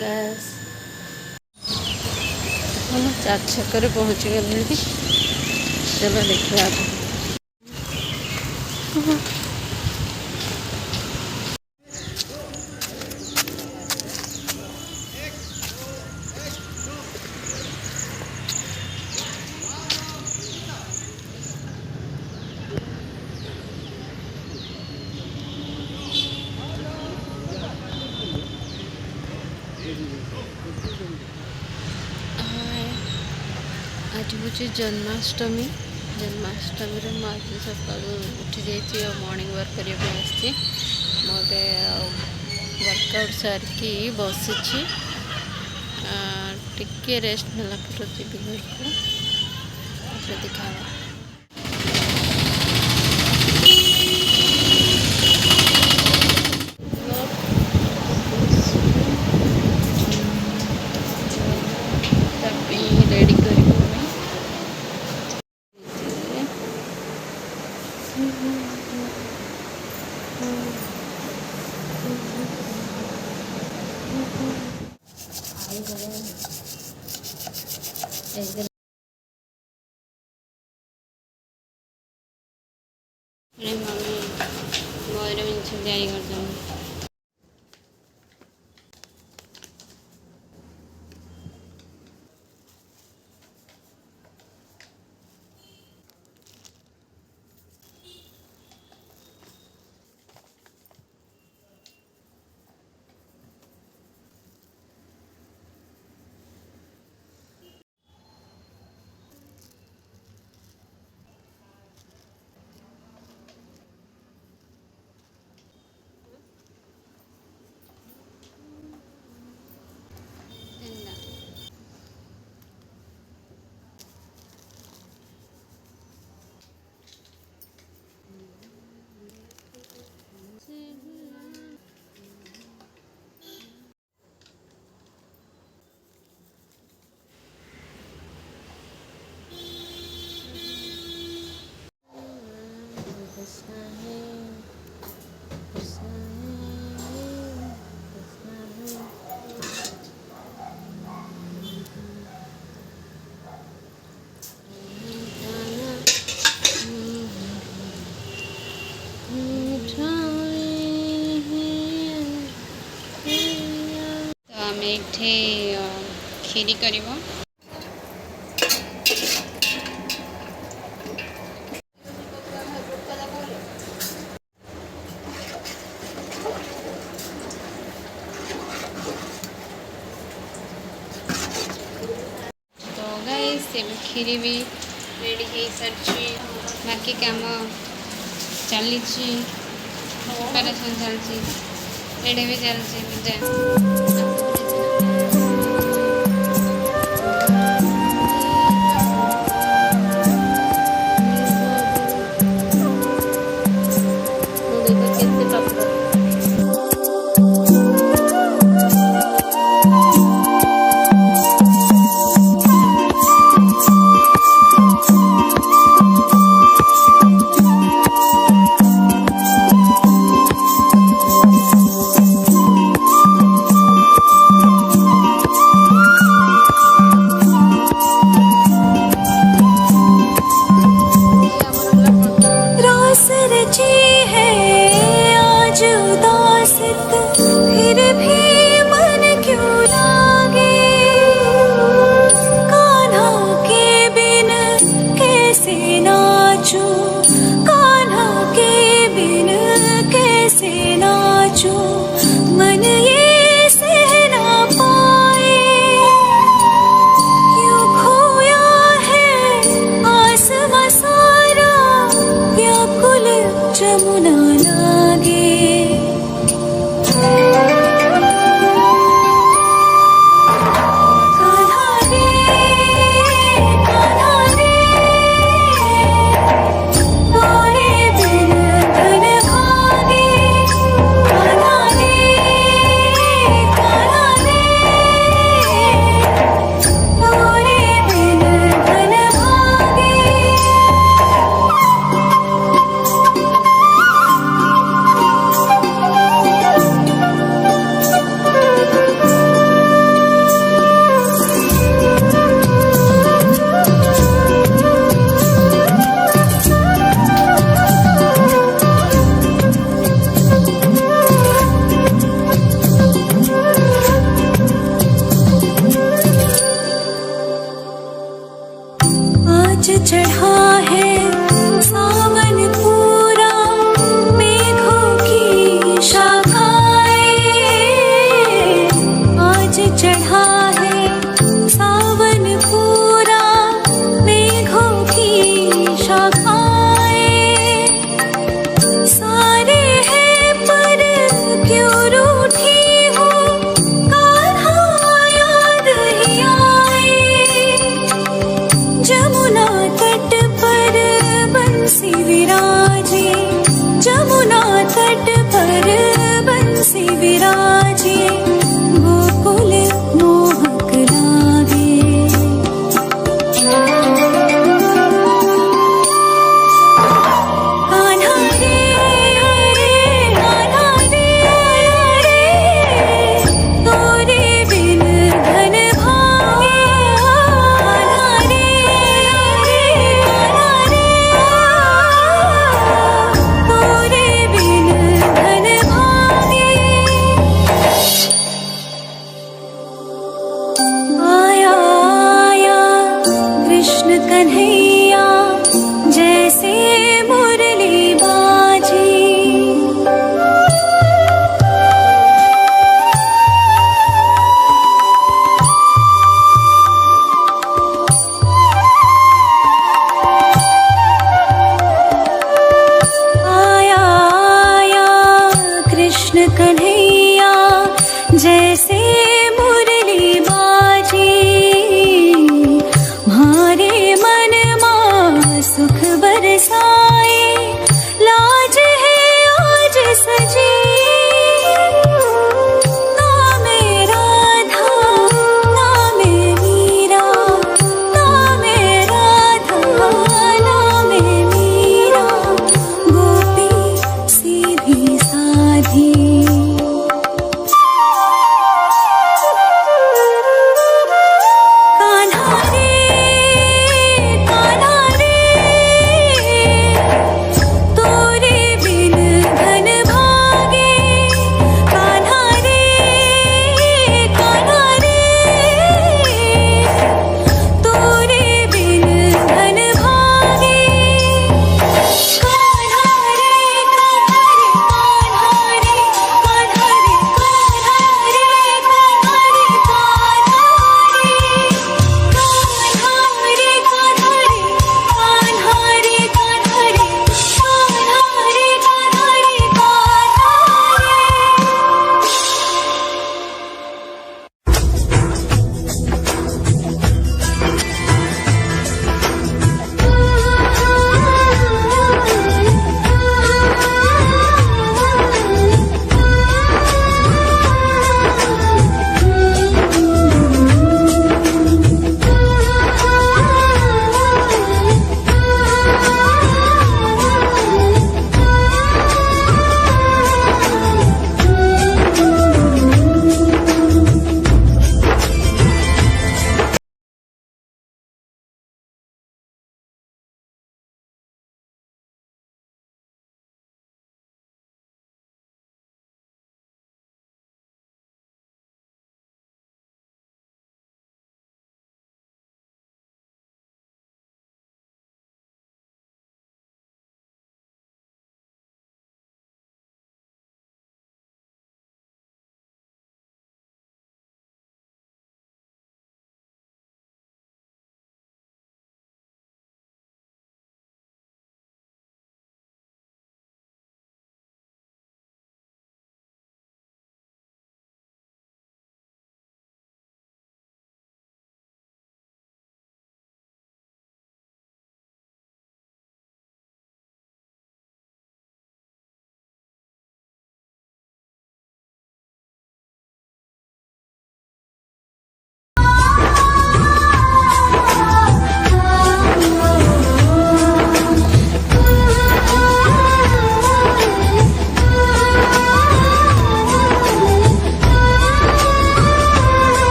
Guys हम चार छक पहुँची गले। चलो देखिए आज हूँ जन्माष्टमी। जन्माष्टमी मुझे सका उठी जाइए और मॉर्निंग वर्क करने मोटे वर्कआउट सारिकी बसी टिके रेस्ट नेला पर जी घर को देखा। रेडी कर मम्मी मोर तैयारी कर एठे खीरी कर खीरी भी रेडी हो सारी बाकी काम चली प्रिपरेशन चलती रेडी भी चलती।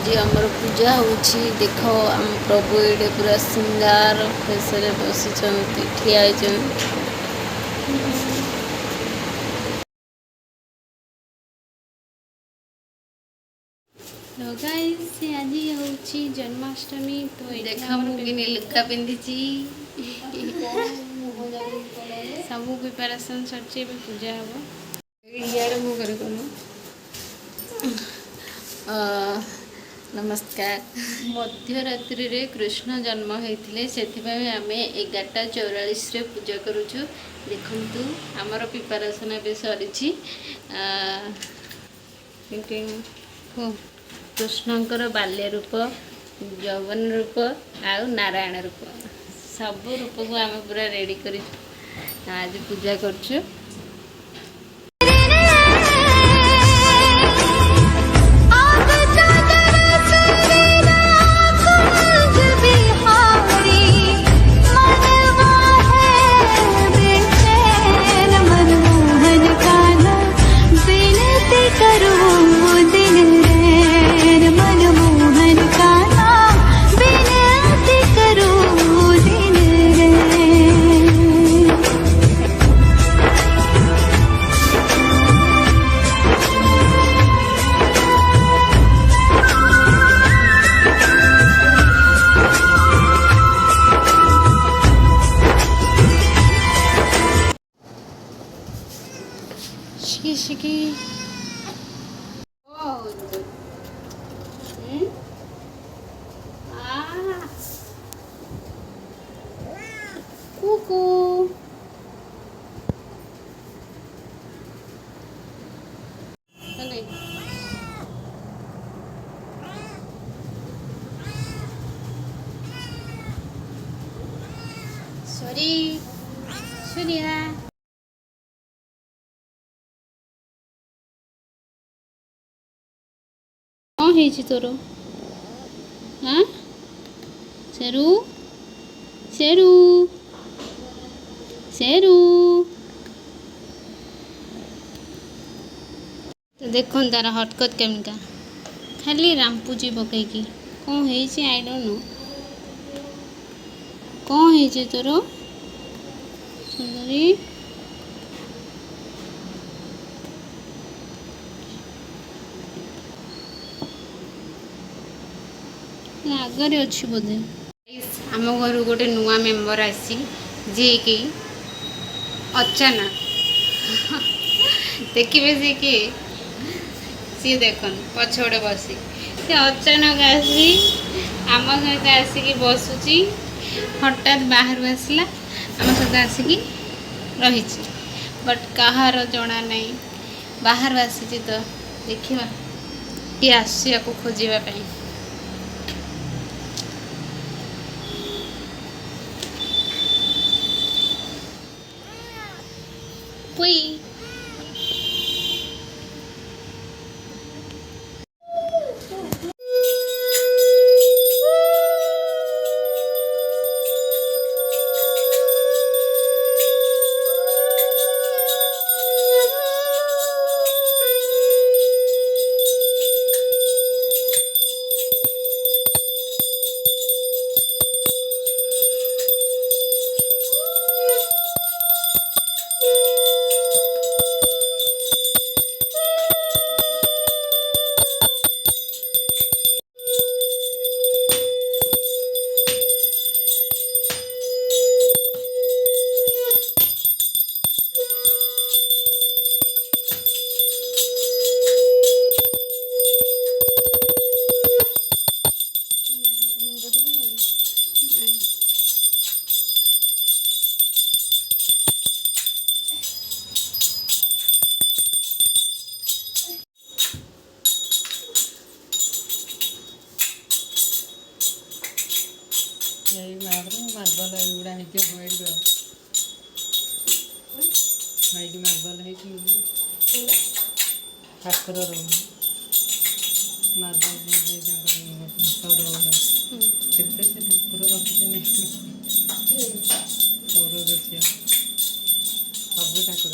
आज आमर पूजा होची देख आम प्रभु ये पूरा सिंगार फेसरे बसी ठिया गाइस आज होची जन्माष्टमी तो देखा मुझे लुगा पिंधि सब प्रिपेरेसन सर पूजा हम इे मुझे कलु नमस्कार मध्यरात्रि रे कृष्ण जन्म होते से आम 11:44 पूजा करुचु देखु आमर प्रिपेरेसन ए सरी कृष्णकर बाल्य रूप यौवन रूप आ नारायण रूप सब रूप को आम पूरा रेडी कर आज पूजा करछु। Shiki. Oh. Ah. Cuckoo. Sorry. Surya. कौन है तोर हाँ शेरू शेरू शेरू तो देख तार हटकत केमिका खाली रामपुजी पकईकी कौन है आई डोंट नो कौन है तोर सुंदरी आगे अच्छी बोधे आम घर गोटे नुआ मेम्बर आसी जी कि अचानक देखिए सी किए सी देख पछपटे बसी सी अचानक आसी आम सहित आसिक बसुची हठात बाहर आसला आम सहित आसिक रही बट कहार जना नहीं बाहर आसी तो देखा किए आसो खोजापी Puy. मार्बल गुड़ा हाइट मार्बल है ठाकुर मार्बल सौर केते से ठाकुर रखते सौर दृश्य सब ठाकुर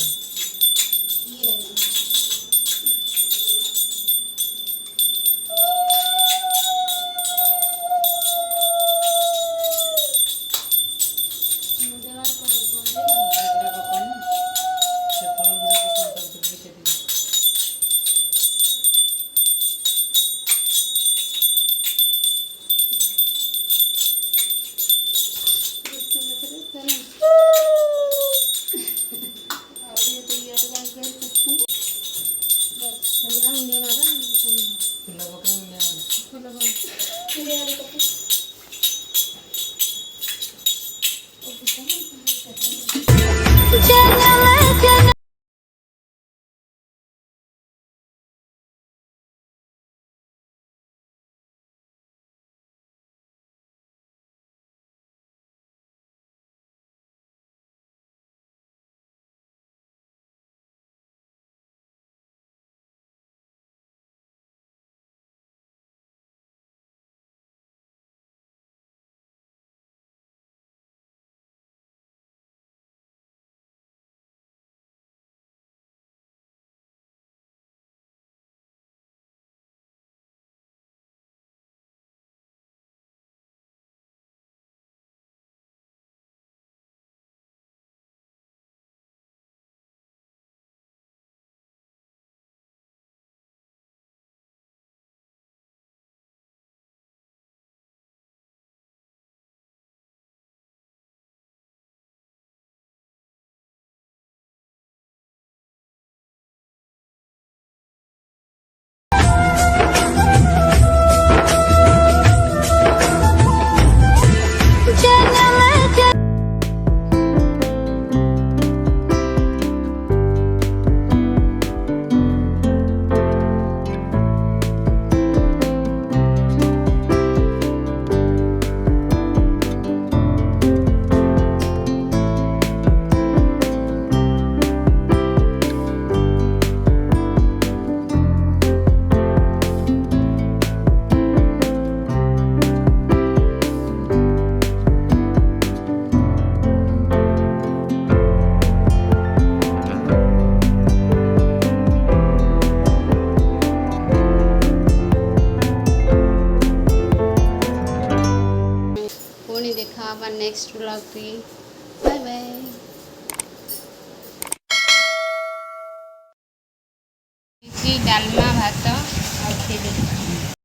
पुणी देखा नेक्स्ट ब्लॉग भी। Bye bye. डालमा भात और खीर।